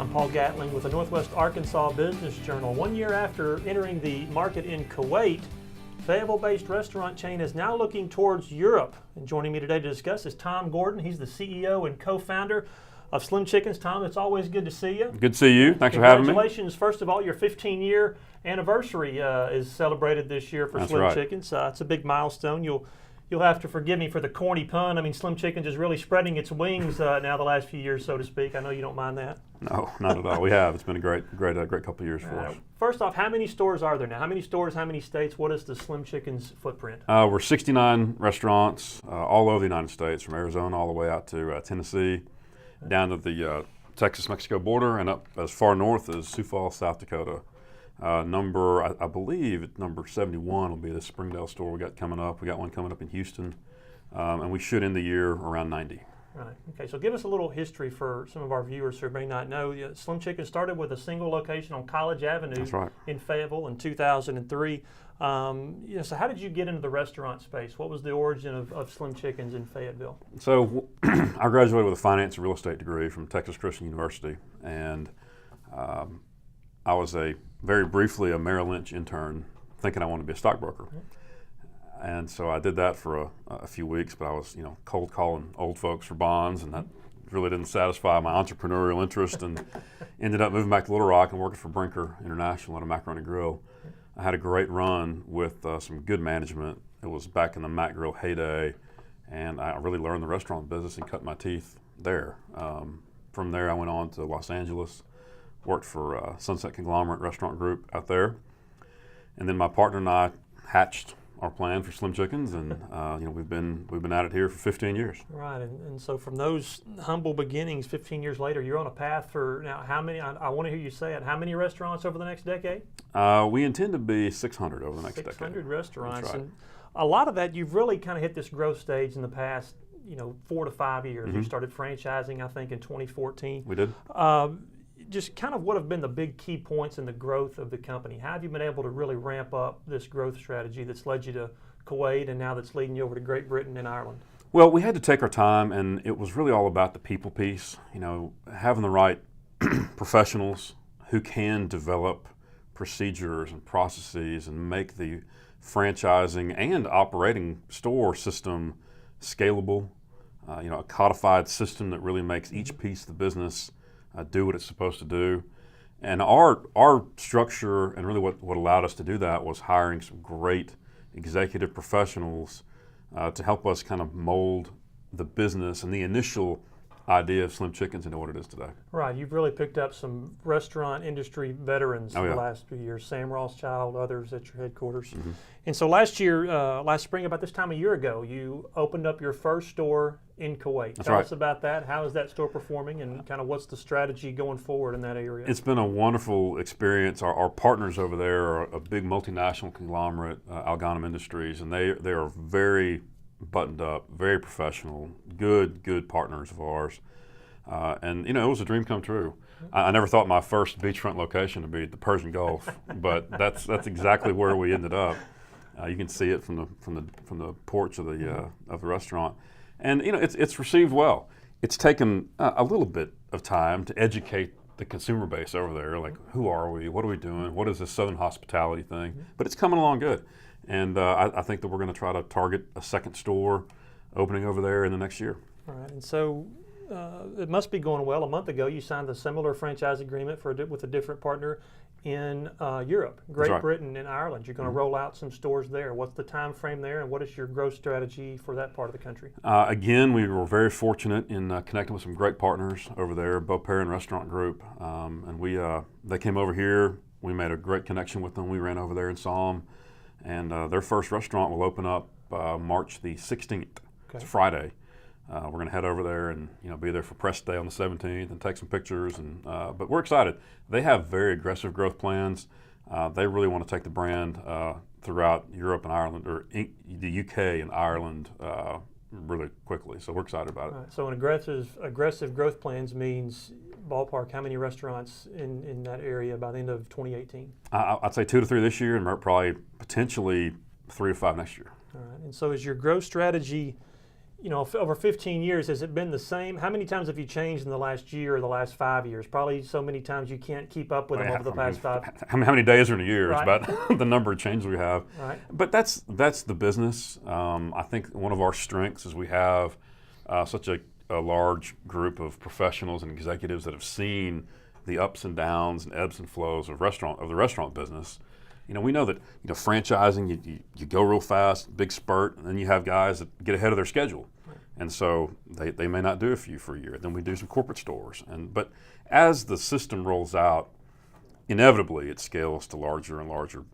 I'm Paul Gatling with the Northwest Arkansas Business Journal. 1 year after entering the market in Kuwait, Fayetteville-based restaurant chain is now looking towards Europe. And joining me today to discuss is Tom Gordon. He's the CEO and co-founder of Slim Chickens. Tom, it's always good to see you. Good to see you. Thanks for having me. Congratulations. First of all, your 15-year anniversary is celebrated this year for That's Slim right. Chickens. It's a big milestone. You'll have to forgive me for the corny pun. I mean, Slim Chickens is really spreading its wings now the last few years, so to speak. I know you don't mind that. No, not at all. We have. It's been a great couple of years for us. First off, how many stores are there now? How many stores, how many states? What is the Slim Chickens footprint? We're 69 restaurants all over the United States, from Arizona all the way out to Tennessee, down to the Texas-Mexico border, and up as far north as Sioux Falls, South Dakota. I believe number 71 will be the Springdale store we got coming up. We got one coming up in Houston, and we should end the year around 90. Right. Okay. So give us a little history for some of our viewers who may not know. Slim Chicken started with a single location on College Avenue. That's right. In Fayetteville in 2003. So how did you get into the restaurant space? What was the origin of Slim Chickens in Fayetteville? So I graduated with a finance and real estate degree from Texas Christian University, and I was very briefly a Merrill Lynch intern, thinking I wanted to be a stockbroker. And so I did that for a few weeks, but I was, cold calling old folks for bonds, and that really didn't satisfy my entrepreneurial interest, and ended up moving back to Little Rock and working for Brinker International at a macaroni grill. I had a great run with some good management. It was back in the Mac Grill heyday, and I really learned the restaurant business and cut my teeth there. From there, I went on to Los Angeles, worked for Sunset Conglomerate Restaurant Group out there, and then my partner and I hatched our plan for Slim Chickens, and we've been at it here for 15 years. Right, and so from those humble beginnings, 15 years later, you're on a path for now. How many? I want to hear you say it. How many restaurants over the next decade? We intend to be 600 over the next decade. 600 restaurants, That's right. And a lot of that you've really kind of hit this growth stage in the past, 4 to 5 years. Mm-hmm. You started franchising, I think, in 2014. We did. Just kind of what have been the big key points in the growth of the company? How have you been able to really ramp up this growth strategy that's led you to Kuwait and now that's leading you over to Great Britain and Ireland? Well, we had to take our time, and it was really all about the people piece. Having the right professionals who can develop procedures and processes and make the franchising and operating store system scalable. A codified system that really makes each piece of the business do what it's supposed to do. And our structure, and really what allowed us to do that, was hiring some great executive professionals to help us kind of mold the business and the initial idea of Slim Chickens into what it is today. Right, you've really picked up some restaurant industry veterans in the last few years, Sam Rothschild, others at your headquarters. Mm-hmm. And so last spring, about this time a year ago, you opened up your first store in Kuwait. That's Tell right. us about that. How is that store performing, and kind of what's the strategy going forward in that area? It's been a wonderful experience. Our partners over there are a big multinational conglomerate, Algonum Industries, and they are very buttoned up, very professional, good partners of ours. And it was a dream come true. I never thought my first beachfront location would be the Persian Gulf, but that's exactly where we ended up. You can see it from the porch of the restaurant, and it's received well. It's taken a little bit of time to educate the consumer base over there, like who are we, what are we doing, what is this Southern hospitality thing? But it's coming along good, and I think that we're going to try to target a second store opening over there in the next year. All right, and so it must be going well. A month ago, you signed a similar franchise agreement with a different partner in Europe, Great Britain and Ireland. You're going to roll out some stores there. What's the time frame there, and what is your growth strategy for that part of the country? Again, we were very fortunate in connecting with some great partners over there, Beauperrin Restaurant Group, and they came over here. We made a great connection with them. We ran over there and saw them, and their first restaurant will open up March the 16th. Okay. It's Friday. We're going to head over there and be there for press day on the 17th and take some pictures. But we're excited. They have very aggressive growth plans. They really want to take the brand throughout Europe and Ireland, or the UK and Ireland, really quickly. So we're excited about it. Right. So an aggressive growth plans means ballpark how many restaurants in that area by the end of 2018? I'd say 2 to 3 this year, and probably potentially 3 to 5 next year. All right. And so is your growth strategy over 15 years, has it been the same? How many times have you changed in the last year or the last 5 years? Probably so many times you can't keep up with them over the past 5. How many days are in a year? Right. It's about the number of changes we have. Right. But that's the business. I think one of our strengths is we have such a large group of professionals and executives that have seen the ups and downs and ebbs and flows of the restaurant business. We know that franchising, you go real fast, big spurt, and then you have guys that get ahead of their schedule. Right. And so they may not do a few for a year. Then we do some corporate stores. But as the system rolls out, inevitably it scales to larger and larger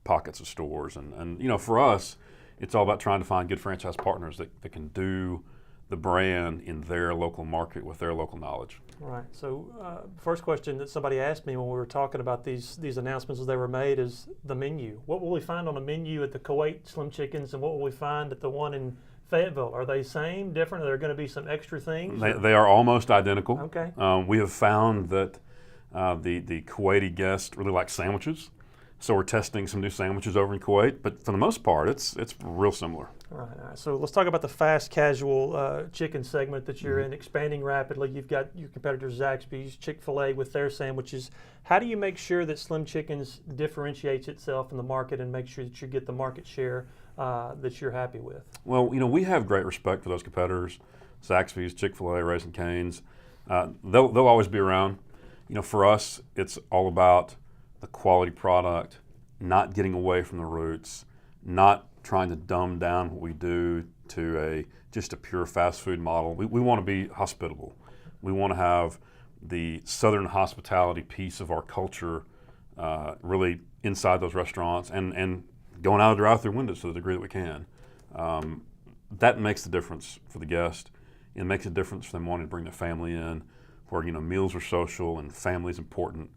pockets of stores. And for us, it's all about trying to find good franchise partners that can do the brand in their local market with their local knowledge. Right. So first question that somebody asked me when we were talking about these announcements as they were made is the menu. What will we find on the menu at the Kuwait Slim Chickens, and what will we find at the one in Fayetteville? Are they same, different? Are there going to be some extra things? They are almost identical. Okay. We have found that the Kuwaiti guest really likes sandwiches. So we're testing some new sandwiches over in Kuwait, but for the most part, it's real similar. All right. So let's talk about the fast casual chicken segment that you're in, expanding rapidly. You've got your competitors Zaxby's, Chick-fil-A with their sandwiches. How do you make sure that Slim Chickens differentiates itself in the market and make sure that you get the market share that you're happy with? Well, we have great respect for those competitors, Zaxby's, Chick-fil-A, Raising Cane's. They'll always be around. For us, it's all about the quality product, not getting away from the roots, not trying to dumb down what we do to just a pure fast food model. We want to be hospitable. We want to have the Southern hospitality piece of our culture really inside those restaurants and going out of the drive-through windows to the degree that we can. That makes the difference for the guest. It makes a difference for them wanting to bring their family in, where meals are social and family is important.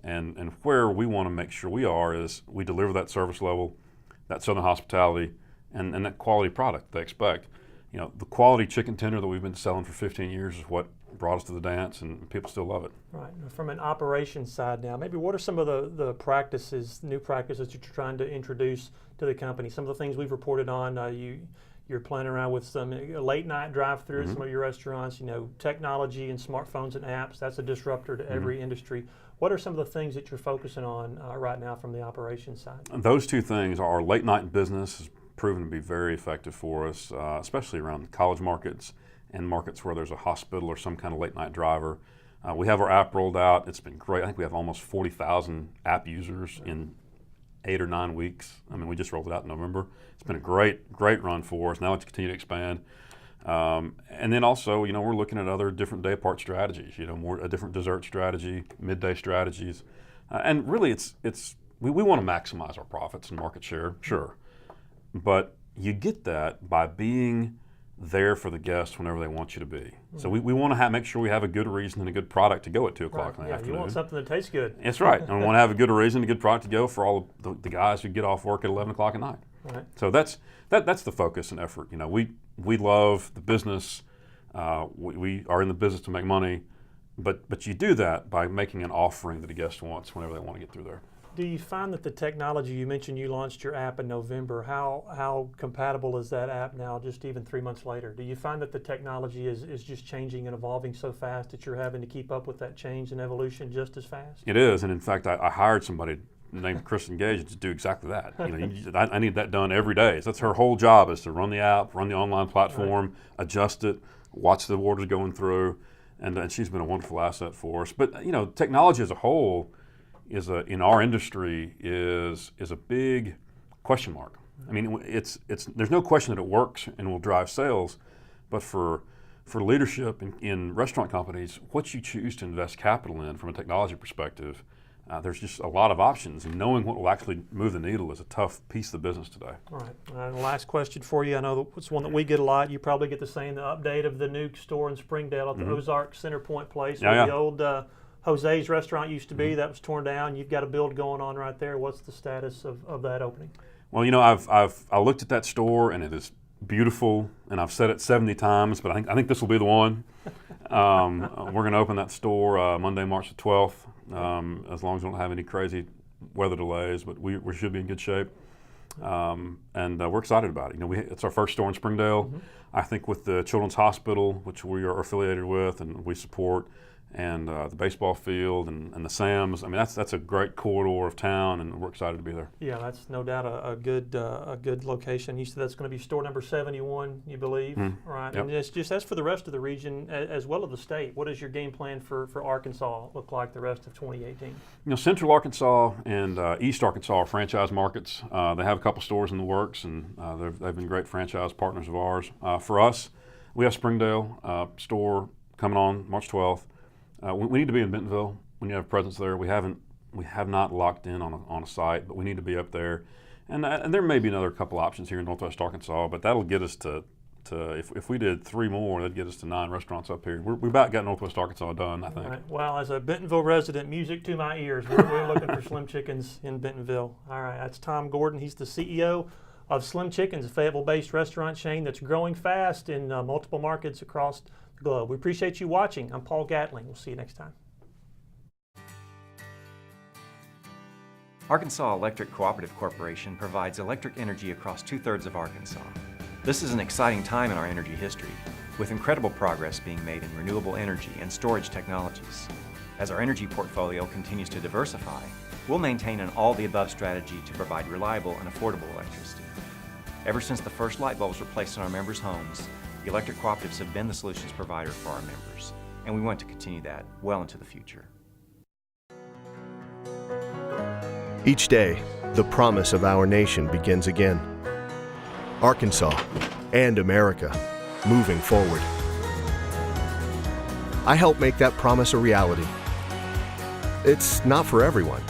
And where we want to make sure we are is we deliver that service level, that Southern hospitality, and that quality product they expect. The quality chicken tender that we've been selling for 15 years is what brought us to the dance, and people still love it. Right. From an operations side now, maybe what are some of the practices, new practices that you're trying to introduce to the company? Some of the things we've reported on, you're playing around with some late night drive-through at some of your restaurants, technology and smartphones and apps. That's a disruptor to every industry. What are some of the things that you're focusing on right now from the operations side? Those two things are late night business has proven to be very effective for us, especially around college markets and markets where there's a hospital or some kind of late night driver. We have our app rolled out. It's been great. I think we have almost 40,000 app users in 8 or 9 weeks. We just rolled it out in November. It's been a great run for us. Now let's continue to expand. And then also, we're looking at other different day part strategies, a different dessert strategy, midday strategies. And really we want to maximize our profits and market share, sure. But you get that by being there for the guests whenever they want you to be. So we want to make sure we have a good reason and a good product to go at 2 o'clock in the afternoon. You want something that tastes good. That's right. And we want to have a good reason, a good product to go for all the guys who get off work at 11 o'clock at night. Right. So that's the focus and effort. We love the business. We are in the business to make money, but you do that by making an offering that a guest wants whenever they want to get through there. Do you find that the technology, you mentioned you launched your app in November, how compatible is that app now just even 3 months later? Do you find that the technology is just changing and evolving so fast that you're having to keep up with that change and evolution just as fast? It is, and in fact I hired somebody named Kristen Gage to do exactly that. I need that done every day. So that's her whole job, is to run the app, run the online platform, adjust it, watch the orders going through, and she's been a wonderful asset for us. But technology as a whole in our industry is a big question mark. There's no question that it works and will drive sales, but for leadership in restaurant companies, what you choose to invest capital in from a technology perspective, there's just a lot of options, and knowing what will actually move the needle is a tough piece of the business today. All right. And last question for you. I know it's one that we get a lot. You probably get the same, the update of the new store in Springdale at the Ozark Centerpoint Place, where the old Jose's restaurant used to be. That was torn down. You've got a build going on right there. What's the status of that opening? Well, I looked at that store, and it is beautiful, and I've said it 70 times, but I think this will be the one. We're going to open that store Monday, March the 12th, as long as we don't have any crazy weather delays, but we should be in good shape. and we're excited about it. You know, it's our first store in Springdale. I think with the Children's Hospital, which we are affiliated with and we support, and the baseball field and the Sam's. I mean, that's a great corridor of town, and we're excited to be there. Yeah, that's no doubt a good location. You said that's going to be store number 71, you believe, right? Yep. And it's just that's for the rest of the region as well as the state. What does your game plan for Arkansas look like the rest of 2018? You know, Central Arkansas and East Arkansas are franchise markets. They have a couple stores in the works, and they've been great franchise partners of ours. For us, we have Springdale store coming on March 12th. We need to be in Bentonville. We need to have a presence there. We have not locked in on a site, but we need to be up there. And there may be another couple options here in Northwest Arkansas, but that'll get us to if we did 3 more, that'd get us to 9 restaurants up here. We about got Northwest Arkansas done, I think. Right. Well, as a Bentonville resident, music to my ears. We're looking for Slim Chickens in Bentonville. All right, that's Tom Gordon. He's the CEO of Slim Chickens, a Fayetteville-based restaurant chain that's growing fast in multiple markets across the globe. We appreciate you watching. I'm Paul Gatling. We'll see you next time. Arkansas Electric Cooperative Corporation provides electric energy across 2/3 of Arkansas. This is an exciting time in our energy history, with incredible progress being made in renewable energy and storage technologies. As our energy portfolio continues to diversify, we'll maintain an all-the-above strategy to provide reliable and affordable electricity. Ever since the first light bulbs were placed in our members' homes, the electric cooperatives have been the solutions provider for our members, and we want to continue that well into the future. Each day, the promise of our nation begins again. Arkansas and America, moving forward. I help make that promise a reality. It's not for everyone,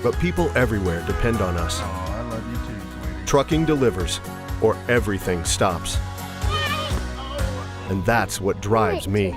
but people everywhere depend on us. Oh, I love you too, sweetie. Trucking delivers, or everything stops. And that's what drives me.